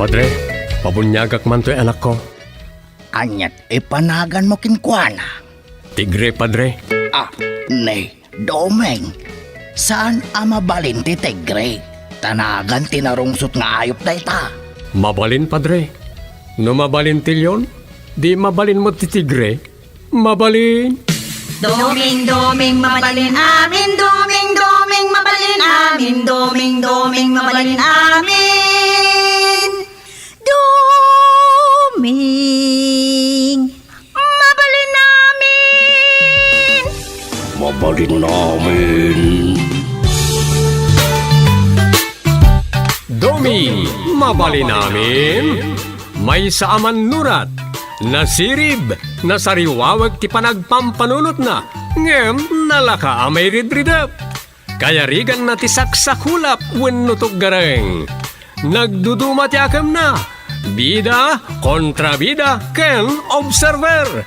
Padre, pabunyagak man to'y anak ko. Anyat ipanagan mo kinkwana. Tigre, Padre. Nay, Domeng. Saan mabalin ti Tigre? Tanagan tinarungsot nga ayop na ita. Mabalin, Padre. No mabalin tilyon, di mabalin mo ti Tigre. Mabalin. Doming, doming, mabalin amin. Doming, doming, mabalin amin. Doming, doming, mabalin amin. Doming, mabalin amin. Mabalin namin. Domi, mabalin namin. May saaman nurat, nasirib, nasariwawag ti panagpampanunot na, ngem nalaka amay ridridap. Kaya rigan na ti saksakulap wenno gareng. Nagduduma ti akam na, bida, kontrabida, ken observer.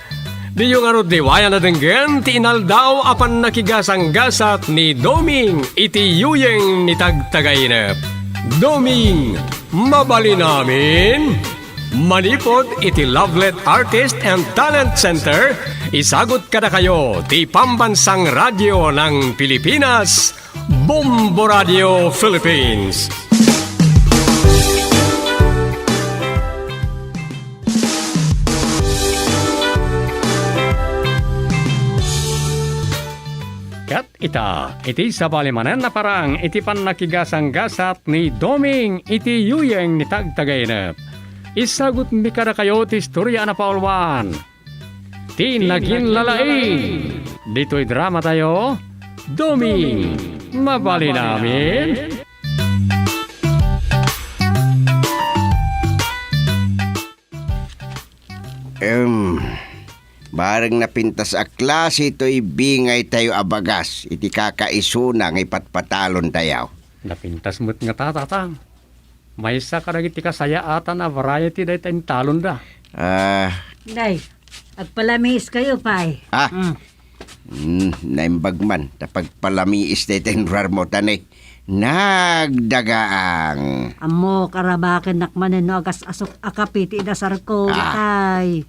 Di yung arod diwaya na denggen, ti inaldaw apan nakigasang-gasat ni Doming iti yuyeng ni tagtagainep. Doming, mabalin namin. Manipod iti Lovelet Artist and Talent Center, isagot kada kayo ti pambansang radyo ng Pilipinas, Bombo Radio Philippines. Kat ita, iti sabalimanan na parang iti panakigasang-gasat ni Doming iti yuyeng ni tagtagainep. Isagot mi kada kayo ti istorya na paulwan. Ti naging lalaing. Dito'y drama tayo. Doming, mabali namin. Bareng napintas a klase ito'y bingay tayo abagas. Iti kakaisuna ng ipatpatalon tayo. Napintas mo't nga tatatang. May isa karagit ti kasaya ata na variety dahi tayong talon da. Day, agpalamiis kayo, pay. Naimbag man. Tapagpalamiis tayo tayong rarmotan nagdagaang. Amo, karabakin nakmanin no, agas asok akapiti dasar ko, tay.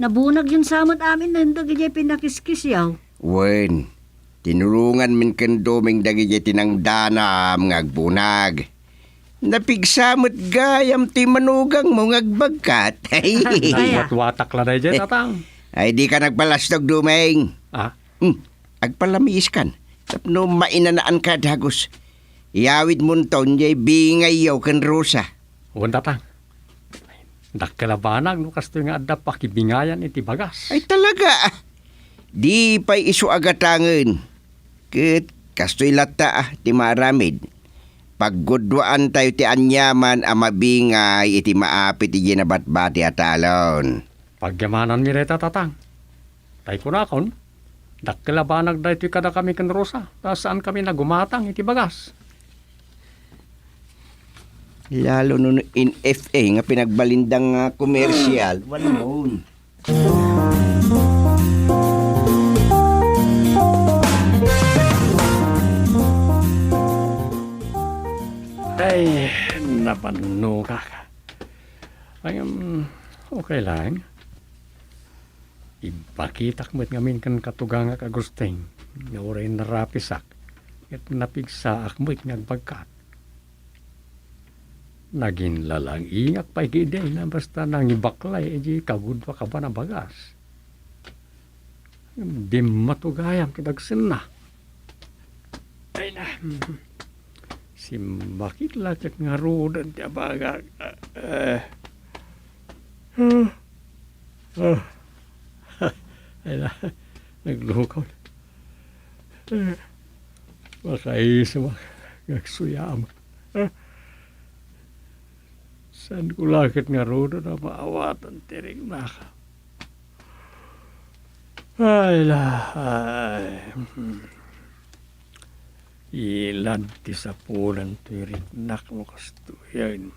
Nabunag yun samot amin nando gaya pinakiskis yaw. Wen, tinulungan min ken Doming dagiti tinangdanam ngagbunag. Napigsamot gayam ti manugang mo ngagbagkat. Nagwatwatak la dahi dyan, tatang. Ay di ka nagpalastog, Doming. Agpalamiis kan. Tapno mainanaan ka dagos. Iawid mo ton jay bingay yaw ken Rosa. Uwan, tatang. Dakalabanag no kasto nga adda pakibingayan iti bagas. Ay talaga. Di pa'y isu agatangan. Ket kasto'y lata ti maramid. Paggudwaan tayo ti anyaman a mabingay iti maapit iti ginabatbati atalon. Pagyamanan mi reta, tatang. Tay ko na kon. Dakalabanag da iti kada kami ken Rosa. Saan kami nagumatang iti bagas. Lalo nun in FA nga pinagbalindang nga komersyal. Wala noon. Ay, napano ka. Ay, okay lang. Ibakitak mo't ngamin kan katugang nga kagusteng. Nga oray narapisak. At napigsaak mo't ngagbagkat. Naging lalang ingak pa ikiday na basta nang ibaklay edi kagudwa ka ba na bagas. Di matugayam kitagsin na. Ay na. Si bakit lakit nga rudan ti abagag. Ay na. Naglukaw. Makaisa magsuyam. Saan ko lakit nga rodo na maawatan tiring na ka. Ay lahay. Ilan ti sapulan tiring nak mo kasto yan.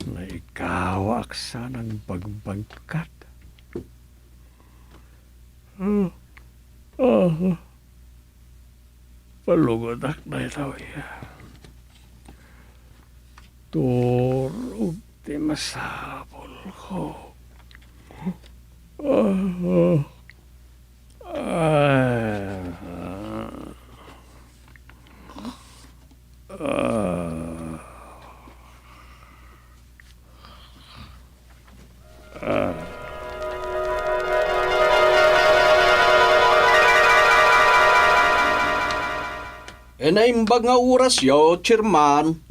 Naikawak sanang bagbagkat. Palugodak na ito. Turog ti masapol ko. Naimbag nga oras yo, chairman.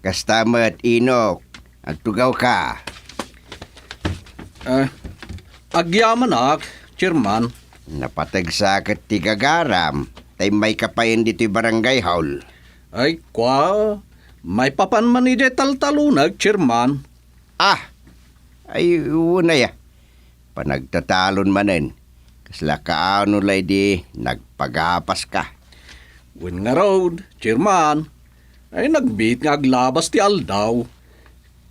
Kastamat Inok. Agtugaw ka. Agyaman chairman. Napatag sa katigagaram. Tay may kapayan dito'y barangay hall. Ay, kwa, may papan man ni taltalunag, chairman. Ay una ya. Panagtatalon manen. Kasla kaano lay di nagpagapas ka. Win nga road, chairman. Ay, nagbit nga aglabas ti aldaw.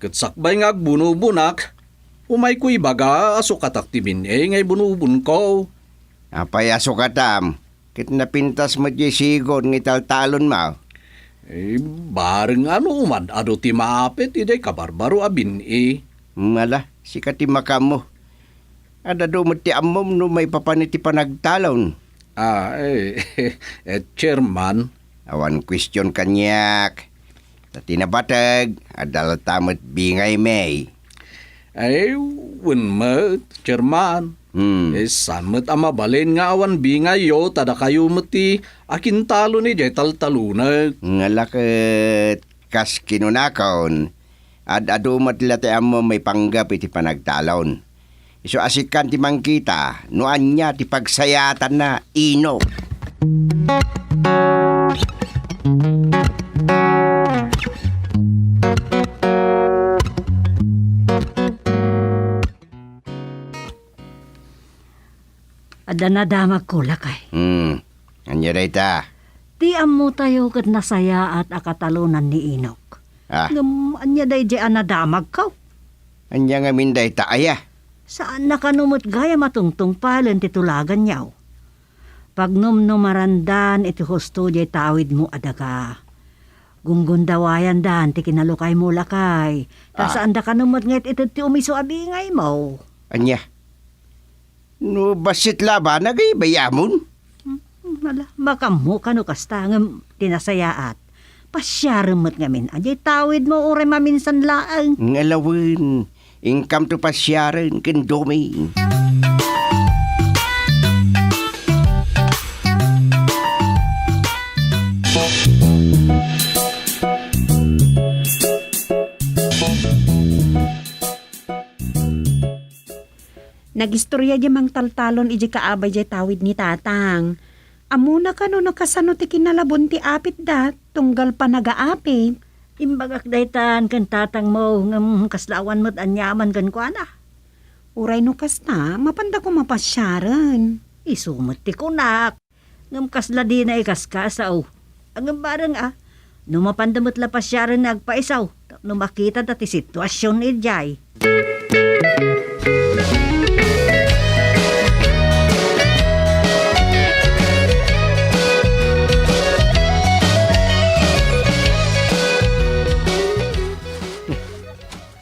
Katsakbay nga agbunubunak. Umay ko'y baga, asukatak ti ngay bunubun ko. Apayaso ka tam. Kit napintas mo di sigon ng italtalon mo. Bareng ano man, ado ti maapit, iday kabarbaro abin Mala, si katimaka mo. Adado mo ti amom no may papaniti panagtalon. Chairman. Awan question kanyak. Sa tinabatag, adal tamat bingay may. Ay, win chairman. San mo't amabalin nga awan bingay yo, tada kayo mati akin talo ni jay taltalunag. Ngalakit kas kinunakaon. Ado matila ti amo may panggap iti panagtalon. Iso asikan ti mangkita, noan niya ti pagsayatan na Inok. Ada na damag ko lakay. Anya day ta. Ti amo tayo kat nasaya at akatalunan ni Inok. Anya day di anadamag ka. Anya nga minday ta aya. Saan nakanumot gaya matungtong palan titulagan niyaw. Pag numnumarandan iti husto di tawid mo adaga. Gunggundawayan dan ti kinalukay mo lakay. Saan da kanumot ngayt iti ti umiso abingay mo. Anya. No basit laba nagaybayamon. Makamo ka no kastangam tinasayaat. Pasyaramot ngamin. Ajay tawid mo ure maminsan laang. Ngalawin. Income to pasyaran kendome. Nagistorya di mang taltalon iji kaabay di tawid ni tatang. Amuna ka no nakasano ti kinalabon ti apit dat, tunggal pa nagaapit. Imbagak daytan kan tatang mo ngam kaslawan mo't anyaman kan kuana. Uray no kasta, mapanda ko mapasyaran. Isumot ti kunak. Ngam kasla di na ikaskasaw. Ang barang numapandamot la pasyaran na agpaisaw. Numakita dati sitwasyon ni Jay.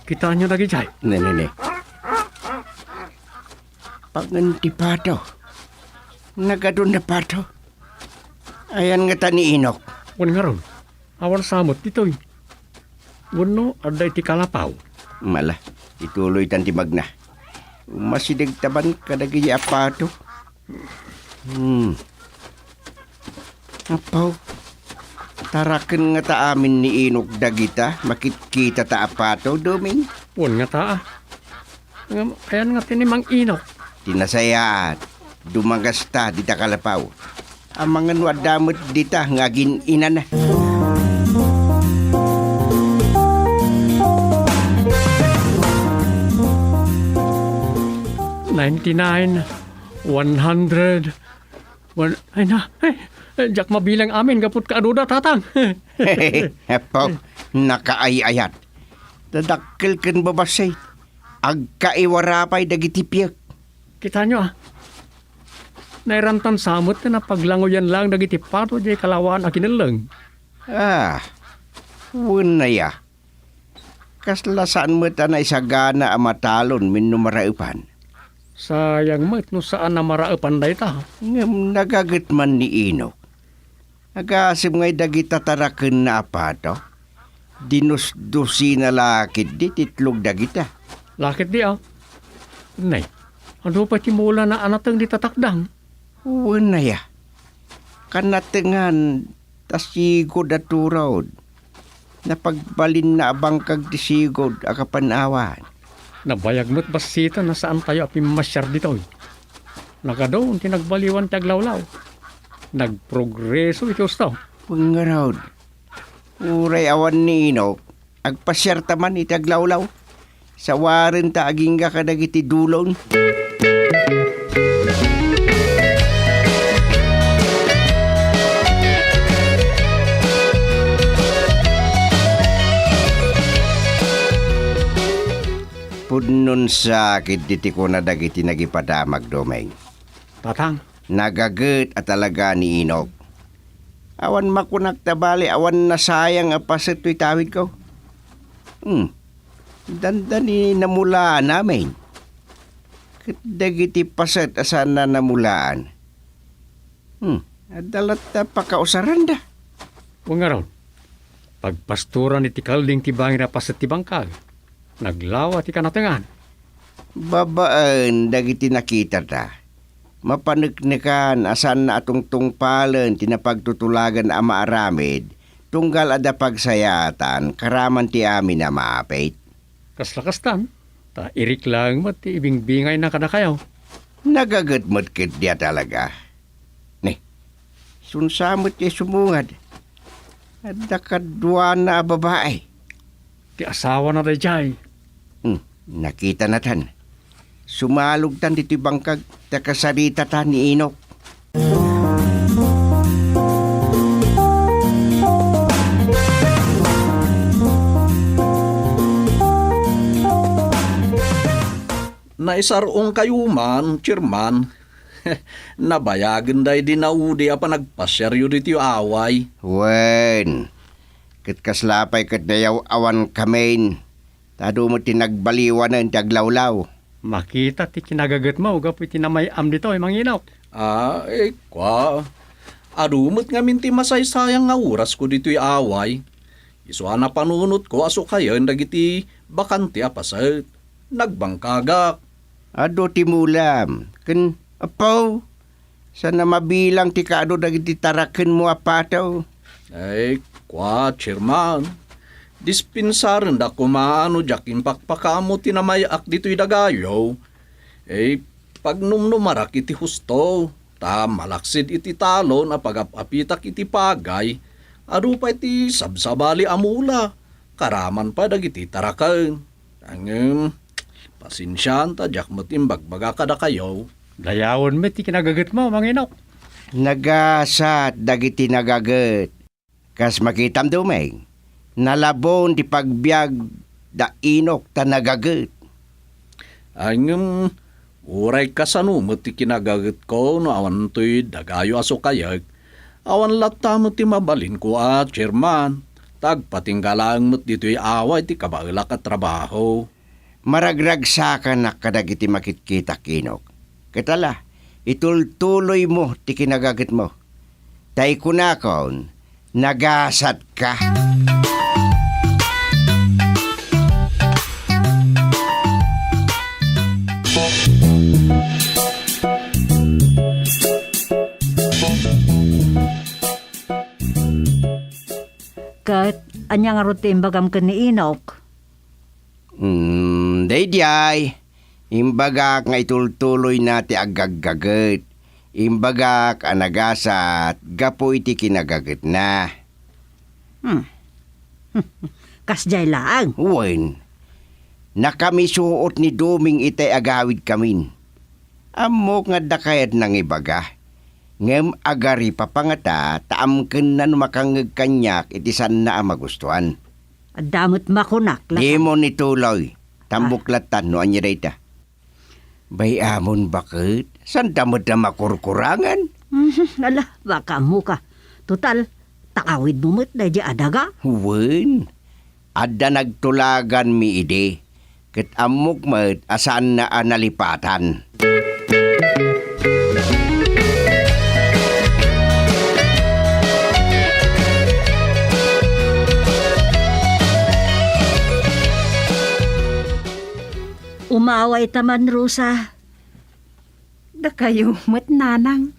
Kita nyo lagi, Jay. Nene. Panganti pato. Nagadun na pato. Ayan nga ta ni Inok. Wan nga ron. Awan samot dito'y. Wano, aday ti kalapaw. Mala, ituloy tantibag na. Masidig taban kadagi apato. Apaw. Taraken nga ta amin ni Inok dagita, makitkita ta apato, doming. Wan nga taa. Ayan nga tinimang Inok. Tinasayaat, dumagas ta dita kalapaw. Ang mga nuadamot dita, ngagin ina na. $99, 100, ay na, jak mabilang amin, gapot ka aduda, tatang. Apo, nakaayayat. Dadakkel ken babasay. Agkaiwarapay dagiti piyak. Kita nyo Nairantan samot na paglangoyan lang dagiti pato jay kalawaan a kinalang. Wala ya. Kaslasaan mo na isagana ang matalon min numaraupan. Sayang met no saan na maraapan day ta. Ngam nagagat man ni Inok. Agasim ngay dagita taraken na apato. Dinusdusi na lakit di titlog dagita. Lakit di Nay, ano pa timula na anatang di tatakdang? Wala ya. Kanatengan tasigod at turod. Napagbalin na abang kag disigod akapanawan. Nabayag mo't basita na saan tayo apimasyar dito. Nakadoon tinagbaliwan taglawlaw. Nagprogreso ito staw. Pangarod. Uray awan ni Inok. Agpasyar taman itaglawlaw. Sa warin ta aging ka kadagiti dulon. Pudnon sakit diti ko na dagiti nagipadamag domeng. Tatang, Nagaget at talaga ni Inok. Awan makunak tabali, awan na sayang apaset to'y tawid ko. Dandan ni namulaan namin. Dagiti paset asan na namulaan. Adalat na pakausaran da. huwag nga raw. Pagpasturan iti kalding tibangin na pasit tibangkag. Naglawa ti kanatangan. Babaan dagiti nakita ta. Mapanagnikan asan na atong tungpalan tinapagtutulagan ama aramid. Tunggal ada pagsayatan karaman ti amin na maapit. Kaslakastan, ta irik lang mat ti ibingbingay na kanakayaw. Nagagatmat kit dia talaga. Nih, sunsamot ti sumungad. Ada kadwa na babae. Ti asawa na rejay. Nakita na tan. Sumalog tan dito bangkag takasarita tan ni Inok. Naisarong kayo man, chairman. Nabayagan day dinaudi apa nagpasyaryo dito yung away. Wen, kat kaslapay kat dayaw awan kamen. Tado mo tinagbaliwanan taglawlaw. Makita ti kinagagat mo, gapoy tinamayam dito ay manginok. Kwa. Adumot nga minti masaysayang nga oras ko dito yung away. Isuan na panunot ko aso kayo dagiti bakante apasat. Nagbangkagak. Ado timulam. Ken apaw. Sana mabilang ti kaado dagiti taraken mo apataw. Kwa, chairman. Dispensaran da kumaano jakin pakpakamo tinamayak dito'y dagayo. Pag numnumarak iti husto, ta malaksid iti talon a pagapapitak iti pagay, adu pa iti sabsabali amula, karaman pa dagiti tarakan. Pasinsyan ta jak matimbagbaga kada kayo. Dayawon met ti kinagagat mo, manginok. Nagasat dagiti nagaget. Kas makitam dumeng. Nalabon di pagbiag da Inok ta nagaget. Uray kasanumot ti kinagaget ko no awan to'y dagayo aso kayag. Awan latam ti mabalin ko chairman. Tagpatinggalang mo't dito'y away ti kabailak at trabaho. Maragragsakan na kadagiti makitkita Inok. Katala, itultuloy mo ti kinagaget mo. Tay kunakon, nagasat ka. Kat, anya nga ruti imbagam ka ni Inok. Dayday. Imbagak nga itultuloy nati agagagat. Imbagak anagasat, gapo iti kinagagat na. Kasjay lang. Uwan, nakamisuot ni Duming itay agawid kamin. Amok nga dakayat ng ibaga. Ngem agari papangata, taamken na makangag kanyak iti san na magustuhan. Damot makunak. Di mo nituloy, tambuklatan no anya dayta. Bayamon bakit? San damod na makurkurangan? Ala, baka mo ka. Total, taawid mo mo't na di adaga. Huwin. Adda nagtulagan mi ide. Ket amok mat asan na analipatan. Umaway taman, Rosa. Da kayo mat nanang.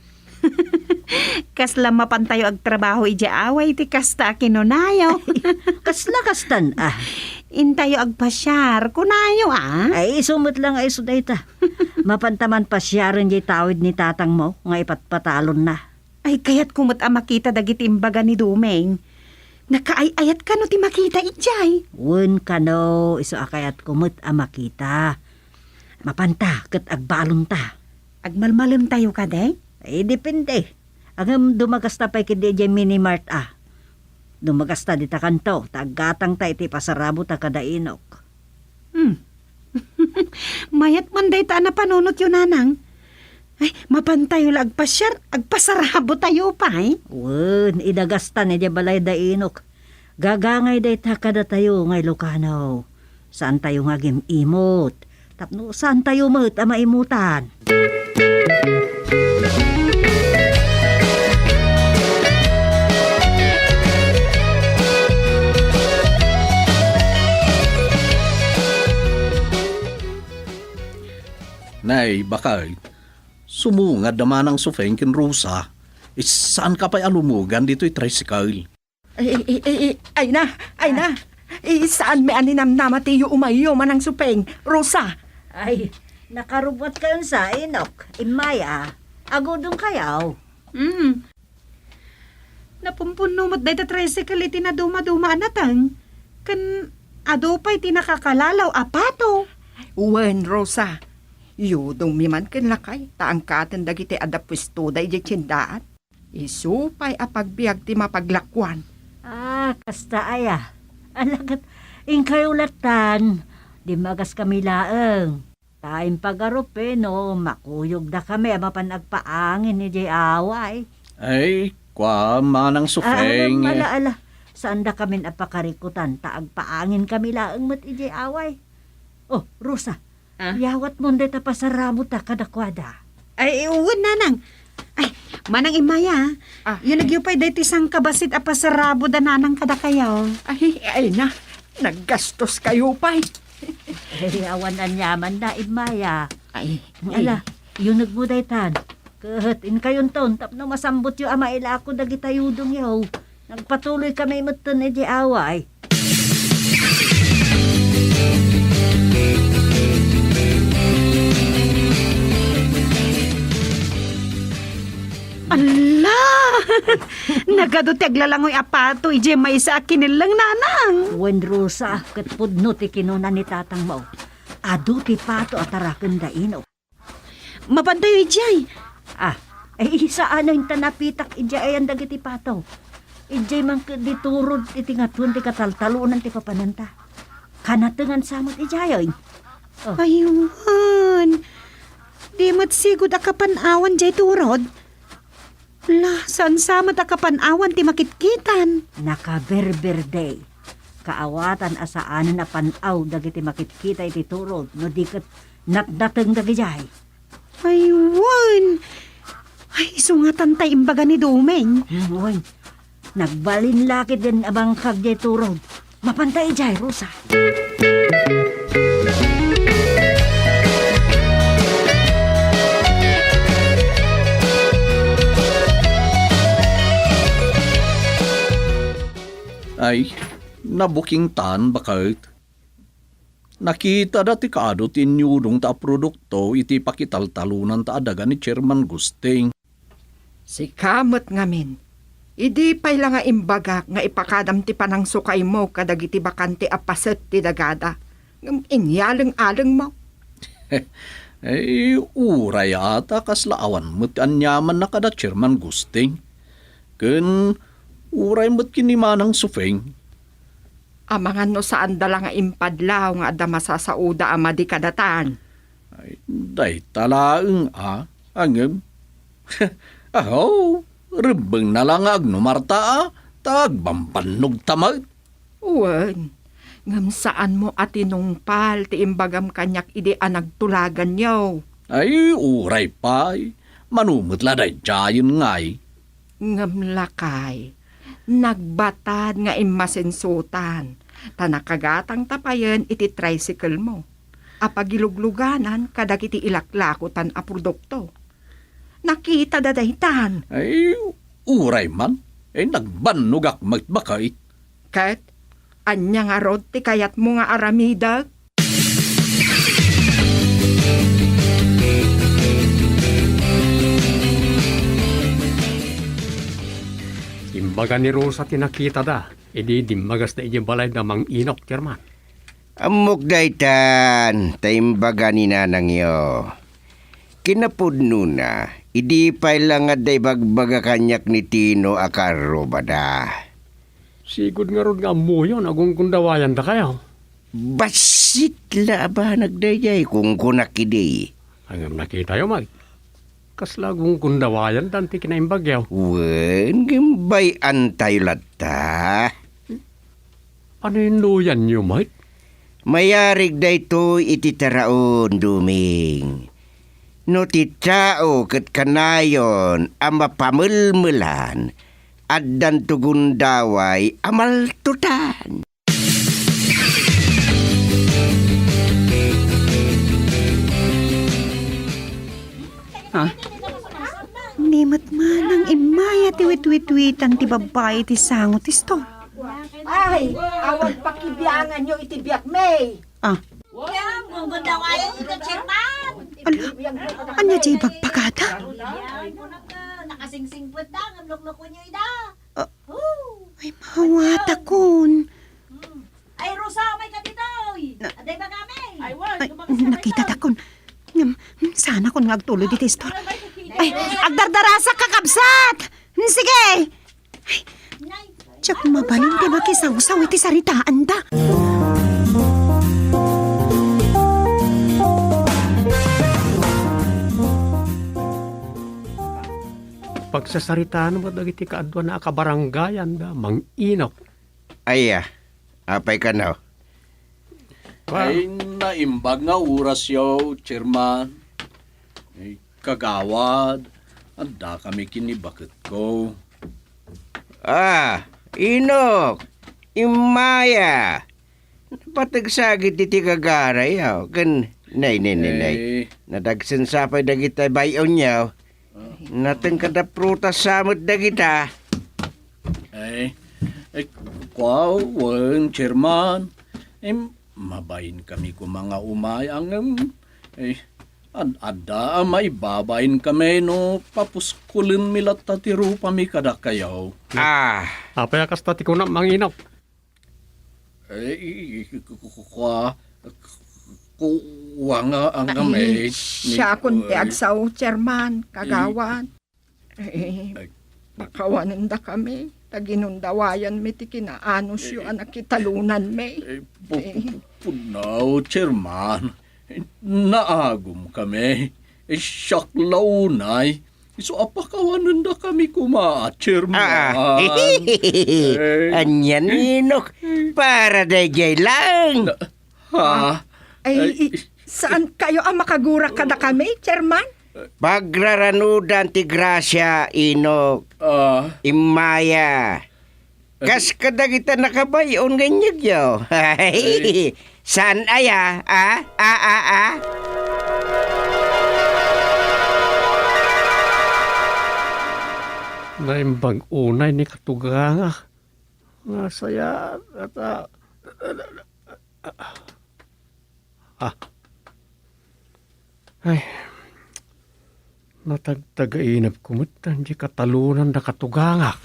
Kasla mapantayo ag trabaho iji away ti kasta kinunayo. Kasla kastan, Intayo ag pasyar kunayo Ay, sumot lang ay suday ta. Mapantaman pa siya rin di tawid ni tatang mo, nga ipatpatalon na. Ay kayat kumot a makita dagiti imbaga ni Dumeng. Nakaayayat ka no ti makita ijay. Wun ka no, iso akayat kumot a makita. Mapanta, kat agbalon ta. Agmalmalem tayo ka day? Ay, depende. Ang dumagasta pa kidi di minimart Dumagasta di ta kanto, tagatang ta iti pasarabo ta kadainok. Mayat man day ta na panunot yun nanang. Ay, mapantayo la agpasyar, agpasarabo tayo pa Wun, idagasta ni di balay dainok. Gagangay day ta kada tayo ngay Lucano. Saan tayo nga imot? Tapno, saan tayo mat a maimutan? Nay, bakay. Sumungad naman ang sufeng kin Rosa. Saan ka pa'y alumugan dito'y tricycle? Ay na. Saan may aninam tiyo umayo manang supeng? Rosa. Ay, nakarubot kayon sa inok. Imaya, agodong kayaw. Napumpuno mo't day ta tricycle iti na duma-duma anatang. Kan ado pa'y tinakakalalaw apato. Wen, Rosa. Yudong miman ken lakay, taangkatan dagiti adapwisto day di tsindaat. Isupay apagbiag ti mapaglakwan. Kasta aya. Alagat, inkayulatan. Di magas kami laeng. Taim pagarupe no, makuyog da kami, mapanagpaangin ni Jay Away. Ay, kwa manang sufeng. Malaala. Saan da kami napakarikutan, taagpaangin kami laeng mat Jay Away. Oh, Rosa. Yawat mo nday tapasaramo ta kadakwada. Ay, uwan nanang. Ay, manang imaya. Yun nagyupay day tisang kabasit apasarabo da nanang kada kayaw. Ay na. Naggastos kayo pa. Awan ang yaman na imaya. Ay, Ala, yun nagmuday tan. Kahatin kayon taon, tapno masambot yung ama ila ako dagitayudong yaw. Nagpatuloy kami mutan ni di away. Ala! Nagado ti aglalangoy apato, ije may isa akinilang nanang. When Rosa, katpudno ti kinuna ni tatang mo. Ado ti pato at tarakan da ino. Mapantayo ijay. Ay isa ano yung tanapitak ija ay ang dagiti pato. Ijay man diturod iti ngatun ti kataltalunan ti papananta. Kanatungan samot ijay. Ayun. Di mat sigod akapanawan jay turod. La, saan sama takapanawan ti makitkitan? Nakaberberde. Kaawatan asaanan na panaw dagiti makitkita iti turod no di kat natdateng dagijay. Ayun. Ay, sungatan tay imbaga ni Dumeng. Uy, nagbalin laki din abang kagday turod. Mapantay jay, Rosa. Ay, nabuking tan bakit? Nakita dati kaado tinyudong ta produkto iti pakitaltalunan ta adaga ni Chairman Gusting. si kamot ngamin. Idi pay lang nga imbaga nga ipakadam ti panang sukay mo kadagiti bakante apaset ti dagada. Inyalang-alang mo. Ay, uray ata kaslaawan mo't anyaman na kada Chairman Gusting. Ken, uray mo't kinimanang sufeng. Amangan no saan dala nga impadlaw nga ada masasauda ama di kadatan. Ay, day talaang angem. Aho, rebeng na lang agnumarta tagbampannog tamag. Uwan, ngam saan mo atinungpal ti imbagam kanyak idi nagtulagan yaw. Ay, uray pay. Manumot la day jayon ngay. Ngam lakay, nagbatad nga imasensutan. Tanakagatang tapayan iti tricycle mo. Apagilugluganan kadag iti ilaklakutan a produkto. Nakita dadaytan. Ay, uray man. Ay, nagbanugak magmakait. Kat, anya nga rod ti kayat mo nga aramidag. Imbaga ni Rosa tinakita da. Idi dimmagas na iji balay na mang inok, Chairman. Amok daytan, taimbaga ni nanang yo. Kinapudno na, idi pa'y lang nga day bagbaga kanyak ni Tino akaro bada. Sigod nga ron nga mo yun, agong kundawayan da kayo. Basit la ba nagdayay kung kunakidi. Hanggang nakita yo, mag. Kaslagong kundawayan, danti kinaimbagyaw. Wen, gimbay antay lata. Ano yung luyan nyo, Mike? Mayarig dayto iti taraon, Duming. No ti tao ket kanayon ama pamulmulan addan tugundaway amal tutan. Nimot man ang imaya ti wit-wit-witan ti babae ti sango ti store. Ay, awag pakibiyangan nyo iti biyak, May. Anya jay bagpagada? Nakasingsingput na, ang luklo nyo ida. Ay, mawata kun. Ay, Rosa, may katitoy. Aday ba kami? Ay, Ay, nakita takon. Sana kon ngagtuloy dito store. Ay, agdardarasa kakabsat! Sige! Ay, tiyak mabalin di makisaw-saw iti saritaan da. Pagsasaritaan mo dagiti kaadwa na akabaranggayan da, mang inok. Aya, apay ka na. Ay, naimbag nga oras yaw, Chairman. Ay, kagawad. Anda kami kinibakit ko. Inok, imaya. Patagsagit iti kagaray yaw. Kan, nay. Nadagsan sapay dagita bayon yaw. Nateng kada prutas samot dagita. Ay, wen, Chairman. Mabayin kami ko mga umayang. Ada may babayin kami no papuskulin milat tatiru pami kada kayaw. Apay akas tati ko na mang inok. Kuwa nga ang kami. Siya kun ti agsaw, chairman, kagawan. Nakawanan da kami. Taginundawayan mi ti kinaanos yu anak kitalunan mi. Punaw, Chairman. Naagum kami. Siyaklaw nay. Iso apakawanan da kami kuma, Chairman. Anyan, Inok. Para dayjay lang. Ay, saan kayo ang makagura kada kami, chairman? Pagraranudan ti grasya, Inok. Imaya. Kas kadagita nakabayon ganyan yaw. San aya? Naimbag unay ni katuganga. Nga saya at ay, natagtagainap kumutan di katalunan na katuganga.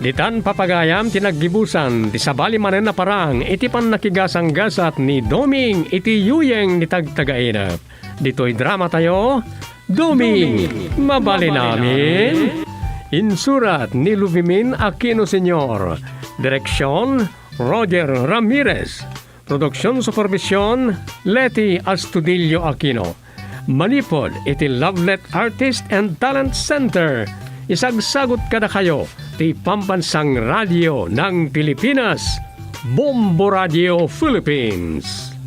Ditan papagayam tinaggibusan di sabali manen na parang iti pan nakigasang-gasat ni Doming iti yuyeng ni tagtagainap. Dito'y drama tayo, Doming, mabali namin. Insurat ni Luvimin Aquino Sr. Direksyon Roger Ramirez. Produksyon Supervisyon Leti Astudillo Aquino. Manipod iti Lovelet Artist and Talent Center. Isagsagot kada kayo ti Pambansang Radio ng Pilipinas, Bombo Radio Philippines.